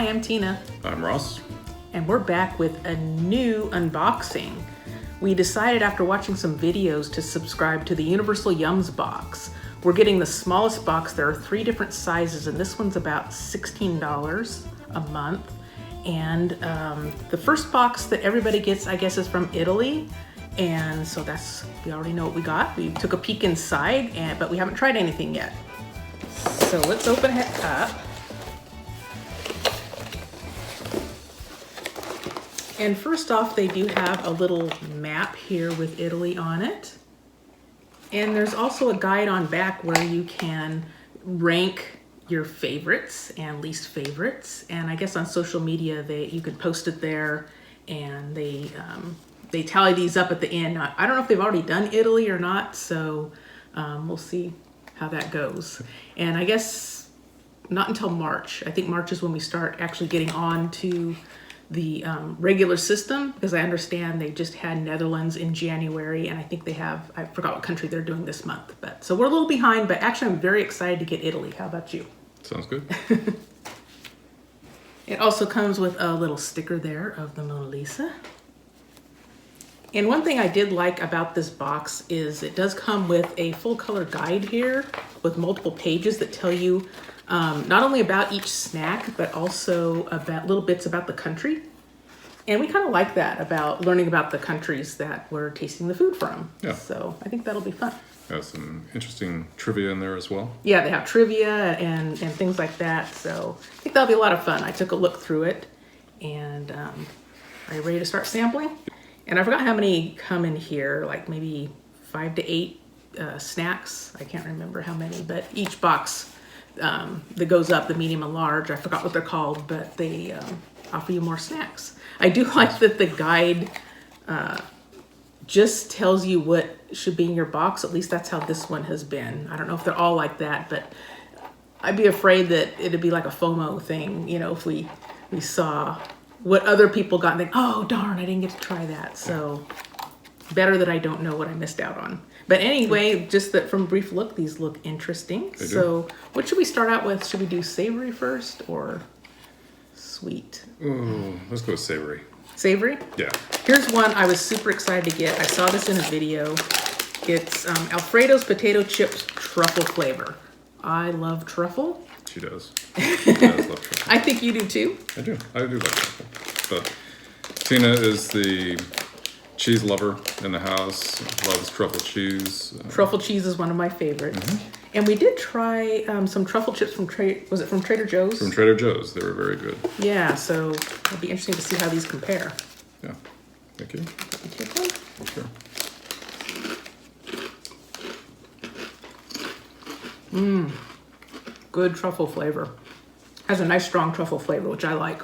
Hi, I'm Tina. I'm Ross. And we're back with a new unboxing. We decided after watching some videos to subscribe to the Universal Yums box. We're getting the smallest box. There are 3 different sizes, and this one's about $16 a month. And the first box that everybody gets, I guess, is from Italy. And so we already know what we got. We took a peek inside, but we haven't tried anything yet. So let's open it up. And first off, they do have a little map here with Italy on it. And there's also a guide on back where you can rank your favorites and least favorites. And I guess on social media, you can post it there, and they tally these up at the end. I don't know if they've already done Italy or not, so we'll see how that goes. And I guess not until March. I think March is when we start actually getting on to the regular system, because I understand they just had Netherlands in January, and I think they have, I forgot what country they're doing this month. But so we're a little behind, but actually I'm very excited to get Italy. How about you? Sounds good. It also comes with a little sticker there of the Mona Lisa. And one thing I did like about this box is it does come with a full color guide here with multiple pages that tell you not only about each snack, but also about little bits about the country. And we kind of like that, about learning about the countries that we're tasting the food from. Yeah. So I think that'll be fun. Got some interesting trivia in there as well. Yeah, they have trivia and things like that. So I think that'll be a lot of fun. I took a look through it, and are you ready to start sampling? And I forgot how many come in here, like maybe 5 to 8 snacks. I can't remember how many, but each box that goes up, the medium and large, I forgot what they're called, but they offer you more snacks. I do like that the guide just tells you what should be in your box. At least that's how this one has been. I don't know if they're all like that, but I'd be afraid that it'd be like a FOMO thing, you know, if we saw what other people got and think, oh darn, I didn't get to try that. So better that I don't know what I missed out on. But anyway, just that from a brief look, these look interesting. So what should we start out with? Should we do savory first or sweet? Ooh, let's go with savory. Savory? Yeah. Here's one I was super excited to get. I saw this in a video. It's Alfredo's potato chips truffle flavor. I love truffle. She does. She does love truffle. I think you do too. I do love truffle. But Tina is the cheese lover in the house, loves truffle cheese. Truffle cheese is one of my favorites. Mm-hmm. And we did try some truffle chips from Trader Joe's? From Trader Joe's. They were very good. Yeah, so it'll be interesting to see how these compare. Yeah. Thank you. Let me take one. Sure. Good truffle flavor. Has a nice strong truffle flavor, which I like.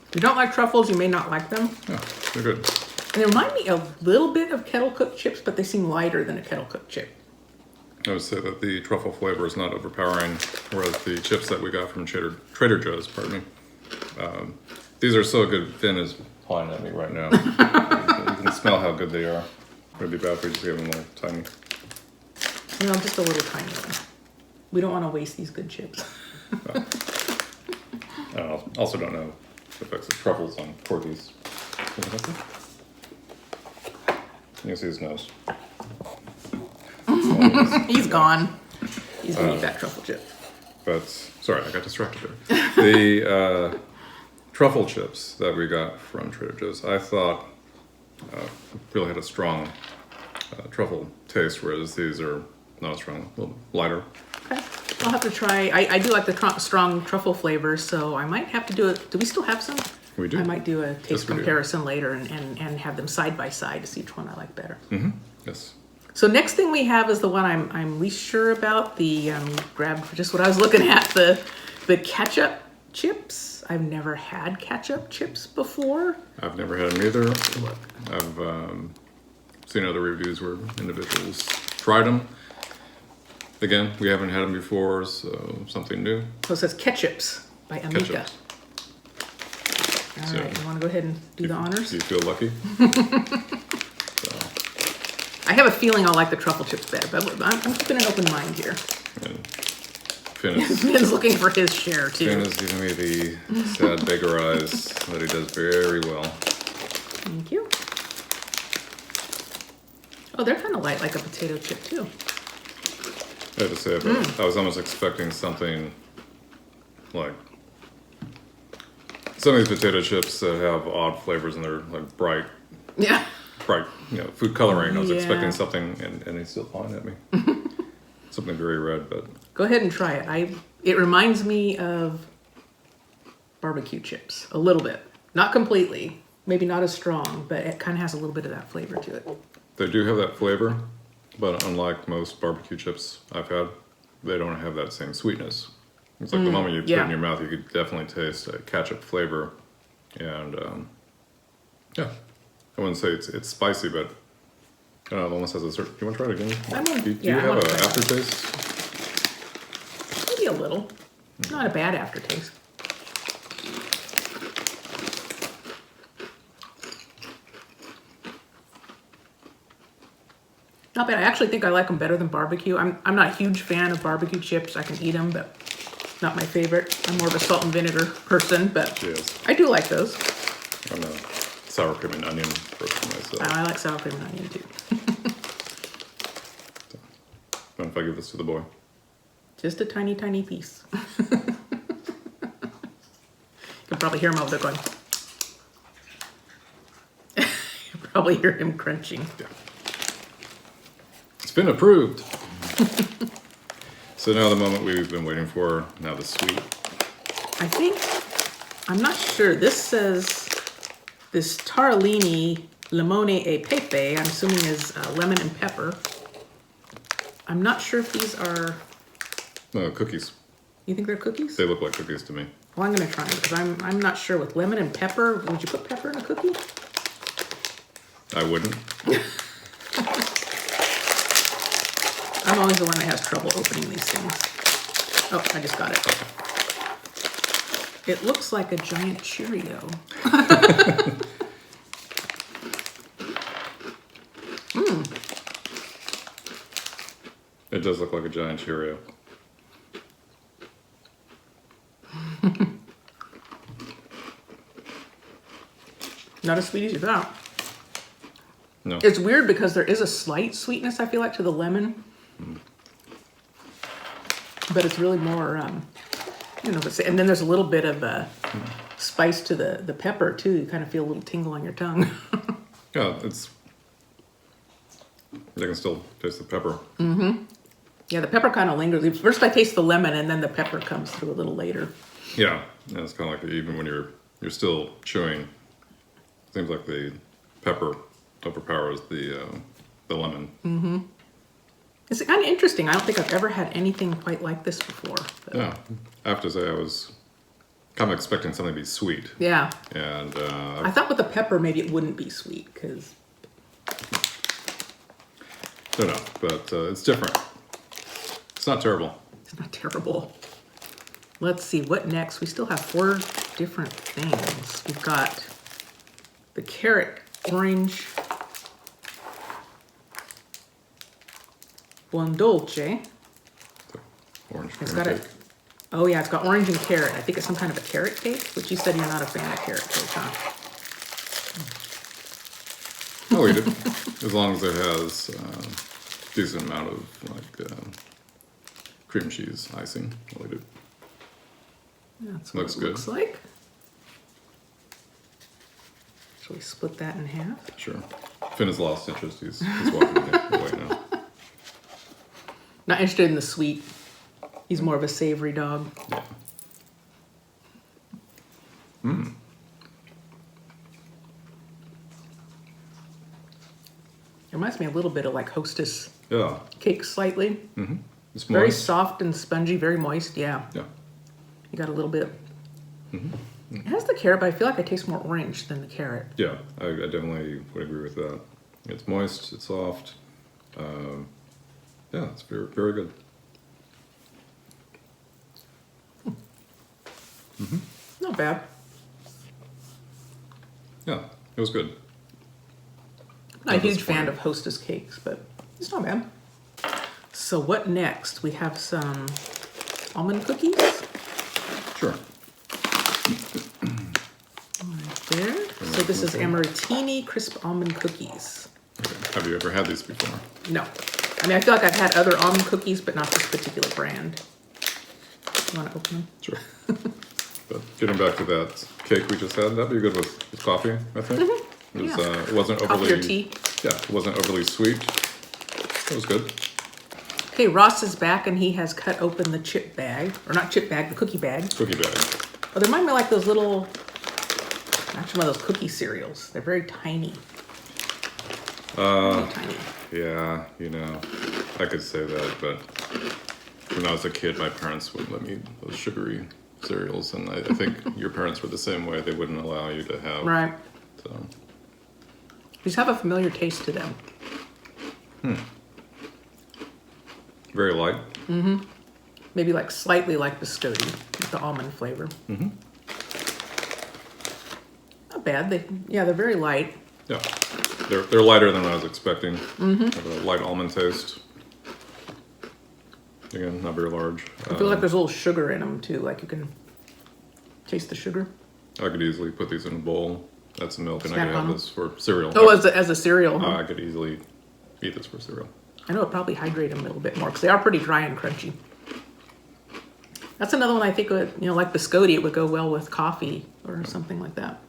If you don't like truffles, you may not like them. Yeah, they're good. And they remind me a little bit of kettle cooked chips, but they seem lighter than a kettle cooked chip. I would say that the truffle flavor is not overpowering, whereas the chips that we got from Trader Joe's, pardon me, these are so good. Finn is pawing at me right now. You can smell how good they are. It would be bad if we just gave them a little tiny. No, just a little tiny one. We don't want to waste these good chips. I also don't know the effects of truffles on corgis. You can see his nose. He's gone. He's gonna eat that truffle chip. But sorry, I got distracted there. The truffle chips that we got from Trader Joe's, I thought really had a strong truffle taste, whereas these are not as strong, a little lighter. Okay, I'll have to try. I do like the strong truffle flavor, so I might have to do it. Do we still have some? We do. I might do a taste comparison later and have them side by side to see which one I like better. Mm-hmm. Yes. So next thing we have is the one I'm least sure about. The grabbed just what I was looking at, the ketchup chips. I've never had ketchup chips before. I've never had them either. I've seen other reviews where individuals tried them. Again, we haven't had them before, so something new. So it says ketchups by Amica. Ketchups. All right, you want to go ahead and do the honors? Do you feel lucky? I have a feeling I'll like the truffle chips better, but I'm keeping an open mind here. And Finn's looking for his share too. Finn is giving me the sad beggar eyes that he does very well. Thank you. Oh, they're kind of light, like a potato chip too. I have to say, but I was almost expecting something like some of these potato chips that have odd flavors and they're like bright, Yeah. food coloring. I was Yeah. expecting something, and he's still pawing at me. Something very red, but Go ahead and try it. It reminds me of barbecue chips a little bit, not completely, maybe not as strong, but it kind of has a little bit of that flavor to it. they do have that flavor. But unlike most barbecue chips I've had, they don't have that same sweetness. It's like the moment you put it yeah. in your mouth, you could definitely taste a ketchup flavor, and yeah, I wouldn't say it's spicy, but it almost has a certain. You want to try it again? Do you I have wanna an try that. aftertaste? Maybe a little. Not a bad aftertaste. Not bad. I actually think I like them better than barbecue. I'm not a huge fan of barbecue chips. I can eat them, but not my favorite. I'm more of a salt and vinegar person, but Yes. I do like those. I'm a sour cream and onion person myself. I like sour cream and onion too. Mind if I give this to the boy? Just a tiny, tiny piece. You can probably hear him over there going. You can probably hear him crunching. Yeah. It's been approved. So now the moment we've been waiting for, now the sweet. I think, I'm not sure. This says this Taralini Limone e Pepe, I'm assuming is lemon and pepper. I'm not sure if these are, Cookies. you think they're cookies? They look like cookies to me. Well, I'm gonna try them because I'm not sure with lemon and pepper. Would you put pepper in a cookie? I wouldn't. I'm always the one that has trouble opening these things. Oh, I just got it. It looks like a giant Cheerio. It does look like a giant Cheerio. Not as sweet as you thought. No. It's weird because there is a slight sweetness, I feel like, to the lemon. But it's really more, and then there's a little bit of spice to the pepper, too. You kind of feel a little tingle on your tongue. Yeah, I can still taste the pepper. Yeah, the pepper kind of lingers. First I taste the lemon, and then the pepper comes through a little later. Yeah, it's kind of like even when you're still chewing, it seems like the pepper overpowers the lemon. It's kind of interesting. I don't think I've ever had anything quite like this before. But Yeah, I have to say I was kind of expecting something to be sweet, yeah. and I thought with the pepper maybe it wouldn't be sweet because no, but it's different. It's not terrible. it's not terrible. Let's see, what next? We still have 4 different things. We've got the carrot orange buon dolce. Orange It's cream got cake. oh yeah, it's got orange and carrot. I think it's some kind of a carrot cake, which you said you're not a fan of carrot cake, huh? I'll eat it as long as it has decent amount of cream cheese icing. I'll eat it. That's Looks what it good. looks like. Shall we split that in half? Sure. Finn has lost interest. He's walking away now. Not interested in the sweet. He's more of a savory dog. Yeah. It reminds me a little bit of like Hostess Yeah. cake slightly. It's Very moist. soft and spongy, very moist. Yeah, Yeah. you got a little bit. It has the carrot, but I feel like I taste more orange than the carrot. Yeah, I definitely would agree with that. It's moist, it's soft. Yeah, it's very, very good. Not bad. Yeah, it was good. Not a Not huge fan disappointing. of Hostess cakes, but it's not bad. So what next? We have some almond cookies. Sure. Right there. So this is Amaretini crisp almond cookies. Okay. Have you ever had these before? No. I mean, I feel like I've had other almond cookies, but not this particular brand. You want to open them? Sure. But getting back to that cake we just had, that'd be good with coffee, I think. It was, it wasn't overly... Coffee or tea. Yeah, it wasn't overly sweet. It was good. Okay, Ross is back and he has cut open the chip bag. Or not chip bag, the cookie bag. Cookie bag. Oh, they remind me like those little... Actually, one of those cookie cereals. They're very tiny. Very tiny. Yeah, you know, I could say that, but when I was a kid, my parents wouldn't let me eat those sugary cereals, and I think your parents were the same way. They wouldn't allow you to have. Right. So. These have a familiar taste to them. Very light. Maybe like slightly like biscotti with the almond flavor. Not bad. They're very light. Yeah, they're lighter than I was expecting. Have a light almond taste. Again, not very large. I feel like there's a little sugar in them too. Like you can taste the sugar. I could easily put these in a bowl, add some milk, and I Snack could on have 'em. this for cereal. Oh, as a cereal. Huh? I could easily eat this for cereal. I know it probably hydrate them a little bit more because they are pretty dry and crunchy. That's another one I think would, like biscotti, it would go well with coffee or something like that.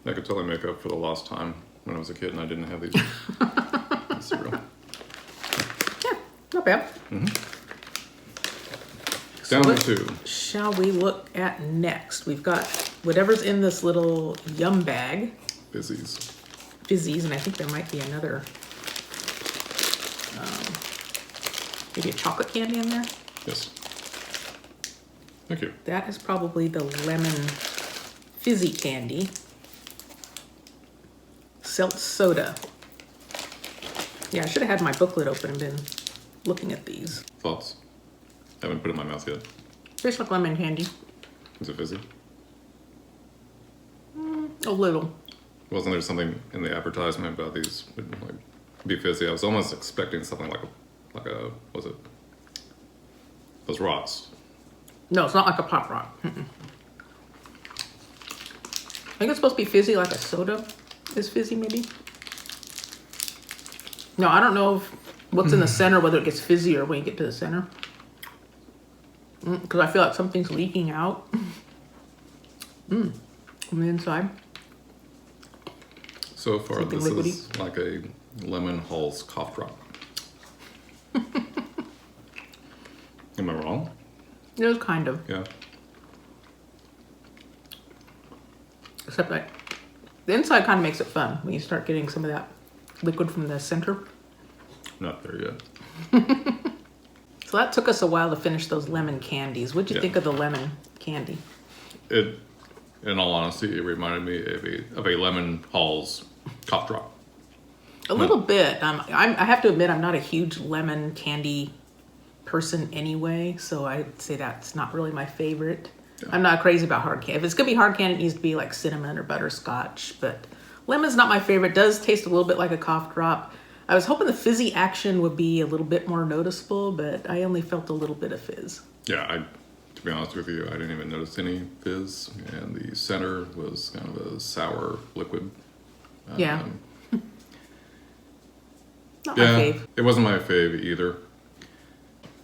I could totally make up for the lost time when I was a kid and I didn't have these in cereal. Yeah, not bad. Down what to 2. Shall we look at next? We've got whatever's in this little yum bag. Fizzies. Fizzies, and I think there might be another, maybe a chocolate candy in there. Yes. Thank you. That is probably the lemon fizzy candy. Selt soda. Yeah, I should have had my booklet open and been looking at these. Thoughts? Haven't put it in my mouth yet. Tastes like lemon candy. Is it fizzy? A little. Wasn't there something in the advertisement about these would like be fizzy? I was almost expecting something like a was it those rocks? No, it's not like a pop rock. I think it's supposed to be fizzy like a soda is fizzy, maybe. No, I don't know if what's in the center, whether it gets fizzier when you get to the center. Because I feel like something's leaking out from the inside. So far, Something this liquidy. is like a lemon Halls cough drop. Am I wrong? It was kind of. Yeah. Except like the inside kind of makes it fun when you start getting some of that liquid from the center. Not there yet. So that took us a while to finish those lemon candies. What'd you think of the lemon candy? It, in all honesty, it reminded me of a lemon Halls cough drop. A little bit. I have to admit, I'm not a huge lemon candy person anyway, so I'd say that's not really my favorite. Yeah. I'm not crazy about hard candy. If it's gonna be hard candy, it needs to be like cinnamon or butterscotch, but lemon's not my favorite. It does taste a little bit like a cough drop. I was hoping the fizzy action would be a little bit more noticeable, but I only felt a little bit of fizz. Yeah, to be honest with you, I didn't even notice any fizz, and the center was kind of a sour liquid. Yeah. Not yeah, my fave. It wasn't my fave either.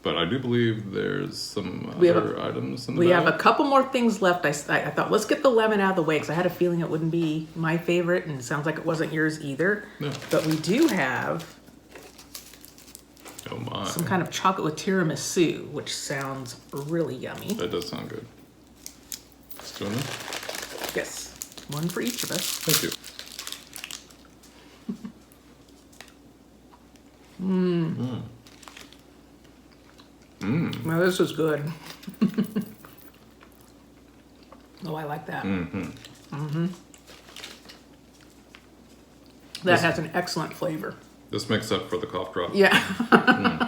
But I do believe there's some other items in the We bag. have a couple more things left. I thought, let's get the lemon out of the way because I had a feeling it wouldn't be my favorite, and it sounds like it wasn't yours either. No. But we do have Oh my. some kind of chocolate with tiramisu, which sounds really yummy. That does sound good. Let's do it. Yes, one for each of us. Thank you. Now this is good. Oh, I like that. That has an excellent flavor. This makes up for the cough drop. Yeah.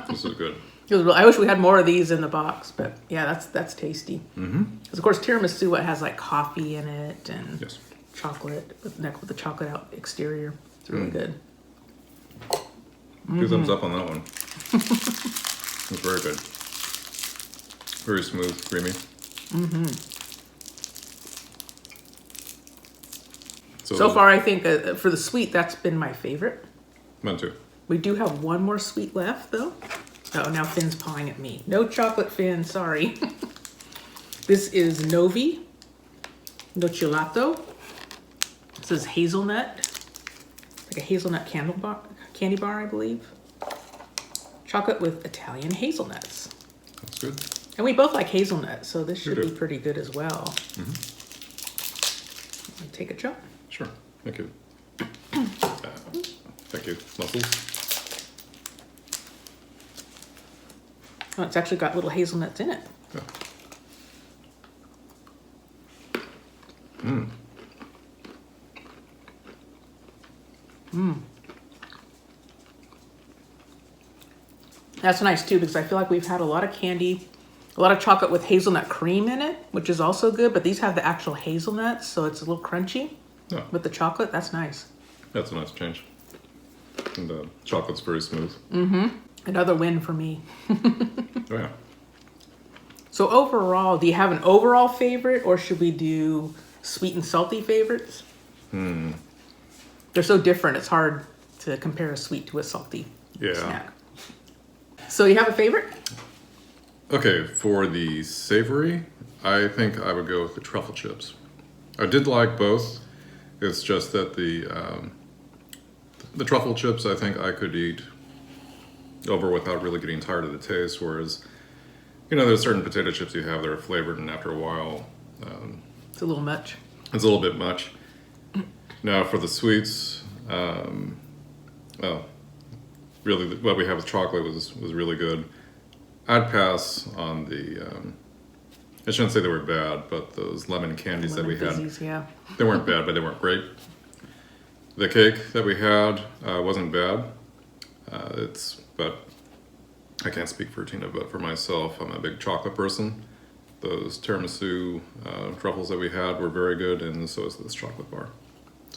This is good. It was I wish we had more of these in the box, but yeah, that's tasty. Because of course tiramisu, it has like coffee in it and Yes. chocolate with the chocolate out exterior. It's really good. 2 thumbs up on that one. It's very good. Very smooth, creamy. So far, I think for the sweet, that's been my favorite. Mine too. We do have one more sweet left, though. Oh, now Finn's pawing at me. No chocolate, Finn, sorry. This is Novi Nocciolato. This is hazelnut. Like a hazelnut candy bar, I believe. Chocolate with Italian hazelnuts. That's good. And we both like hazelnut, so this should We be do. pretty good as well. Take a chunk. Sure. Thank you. Thank you. Muscles. Oh, it's actually got little hazelnuts in it. Yeah. That's nice too, because I feel like we've had a lot of candy, a lot of chocolate with hazelnut cream in it, which is also good, but these have the actual hazelnuts, so it's a little crunchy Yeah. with the chocolate. That's nice. That's a nice change. And the chocolate's very smooth. Another win for me. Oh yeah. So overall, do you have an overall favorite, or should we do sweet and salty favorites? They're so different, it's hard to compare a sweet to a salty Yeah. snack. So you have a favorite? Okay, for the savory, I think I would go with the truffle chips. I did like both. It's just that the truffle chips, I think I could eat over without really getting tired of the taste. Whereas, there's certain potato chips you have that are flavored, and after a while, It's a little much. it's a little bit much. Now for the sweets, really what we have with chocolate was really good. I'd pass on the, I shouldn't say they were bad, but those lemon candies that we had, Fizzies, yeah. they weren't bad, but they weren't great. The cake that we had wasn't bad. But I can't speak for Tina, but for myself, I'm a big chocolate person. Those tiramisu truffles that we had were very good, and so is this chocolate bar.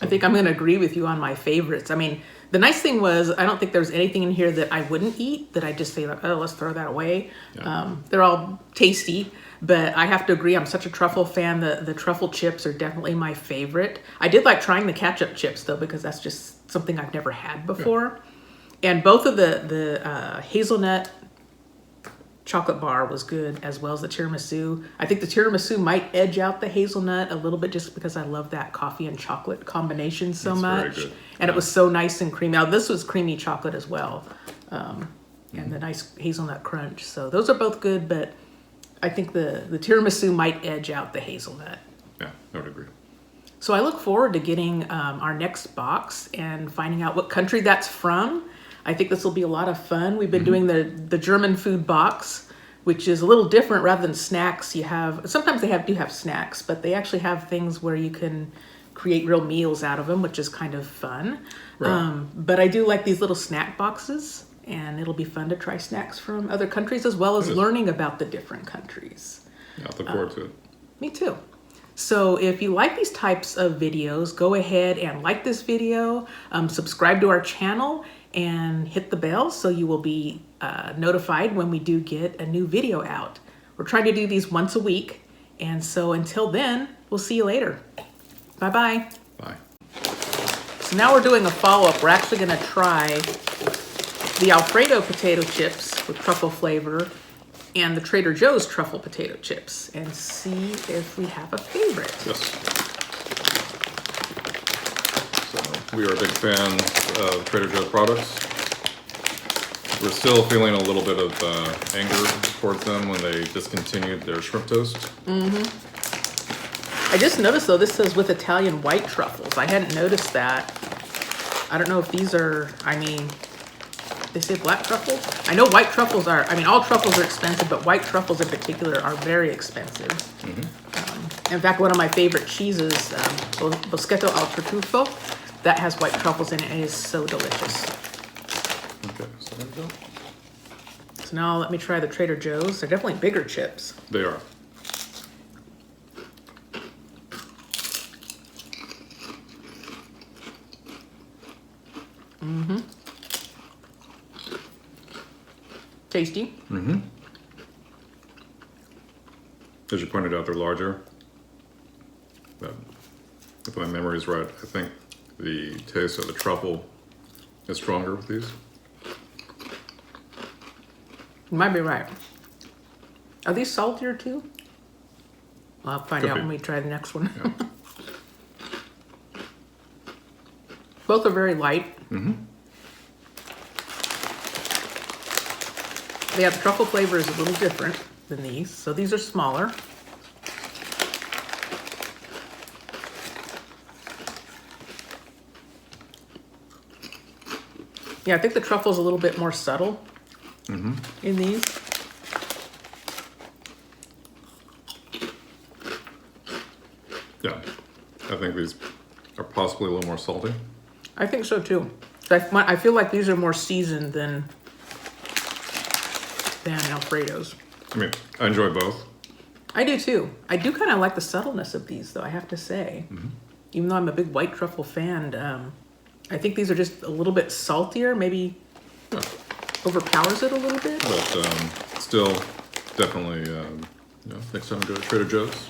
I think I'm going to agree with you on my favorites. I mean, the nice thing was I don't think there's anything in here that I wouldn't eat, that I just say like, oh, let's throw that away. Yeah. They're all tasty, but I have to agree, I'm such a truffle fan. The truffle chips are definitely my favorite. I did like trying the ketchup chips though, because that's just something I've never had before. Yeah. And both of the hazelnut chocolate bar was good, as well as the tiramisu. I think the tiramisu might edge out the hazelnut a little bit, just because I love that coffee and chocolate combination so It's very much. good. And it was so nice and creamy. Now this was creamy chocolate as well, and the nice hazelnut crunch. So those are both good, but I think the tiramisu might edge out the hazelnut. Yeah, I would agree. So I look forward to getting our next box and finding out what country that's from. I think this will be a lot of fun. We've been doing the German food box, which is a little different. Rather than snacks, you have, sometimes they do have snacks, but they actually have things where you can create real meals out of them, which is kind of fun. Right. But I do like these little snack boxes, and it'll be fun to try snacks from other countries, as well as It is. learning about the different countries. Yeah, I look forward to it. Me too. So if you like these types of videos, go ahead and like this video, subscribe to our channel, and hit the bell so you will be notified when we do get a new video out. We're trying to do these once a week, and so until then, we'll see you later. Bye-bye. Bye. So now we're doing a follow-up. We're actually going to try the Alfredo potato chips with truffle flavor and the Trader Joe's truffle potato chips, and see if we have a favorite. Yes. So we are big fans of Trader Joe products. We're still feeling a little bit of anger towards them when they discontinued their shrimp toast. I just noticed though, this says with Italian white truffles. I hadn't noticed that. I don't know if these are, they say black truffles? I know white truffles are, all truffles are expensive, but white truffles in particular are very expensive. In fact, one of my favorite cheeses, Boschetto al Tartufo, that has white truffles in it, and it is so delicious. Okay, so there we go. So now let me try the Trader Joe's. They're definitely bigger chips. They are. Tasty. as you pointed out, they're larger. But if my memory is right, I think the taste of the truffle is stronger with these. You might be right. Are these saltier too? I'll find Could out be. when we try the next one. Yeah. Both are very light. Yeah, the truffle flavor is a little different than these. So these are smaller. Yeah, I think the truffle's a little bit more subtle in these. Yeah, I think these are possibly a little more salty. I think so too. I feel like these are more seasoned than Alfredo's. I mean, I enjoy both. I do too. I do kind of like the subtleness of these, though, I have to say. Even though I'm a big white truffle fan, I think these are just a little bit saltier, maybe Yeah. overpowers it a little bit. But still, definitely, next time I go to Trader Joe's,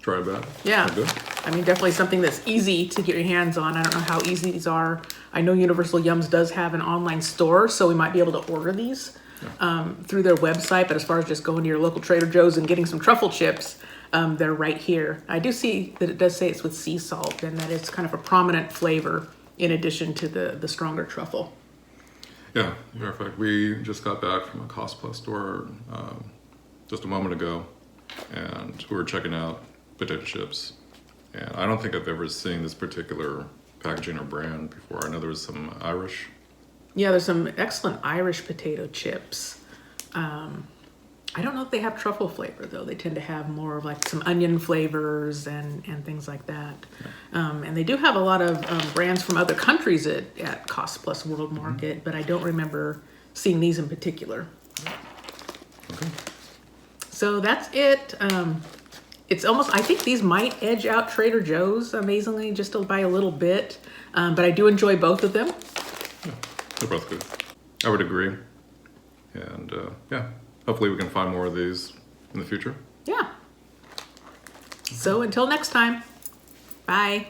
try that. Yeah. They're good. I mean, definitely something that's easy to get your hands on. I don't know how easy these are. I know Universal Yums does have an online store, so we might be able to order these through their website. But as far as just going to your local Trader Joe's and getting some truffle chips, they're right here. I do see that it does say it's with sea salt and that it's kind of a prominent flavor in addition to the stronger truffle. Yeah, matter of fact, we just got back from a Cost Plus store just a moment ago, and we were checking out potato chips. And I don't think I've ever seen this particular packaging or brand before. I know there was some Irish. Yeah, there's some excellent Irish potato chips. I don't know if they have truffle flavor, though. They tend to have more of like some onion flavors and things like that. And they do have a lot of brands from other countries at Cost Plus World Market, but I don't remember seeing these in particular. Okay. So that's it. It's almost, I think these might edge out Trader Joe's, amazingly, just by a little bit. But I do enjoy both of them. Yeah, they're both good. I would agree. And yeah, hopefully we can find more of these in the future. Yeah. So until next time, bye.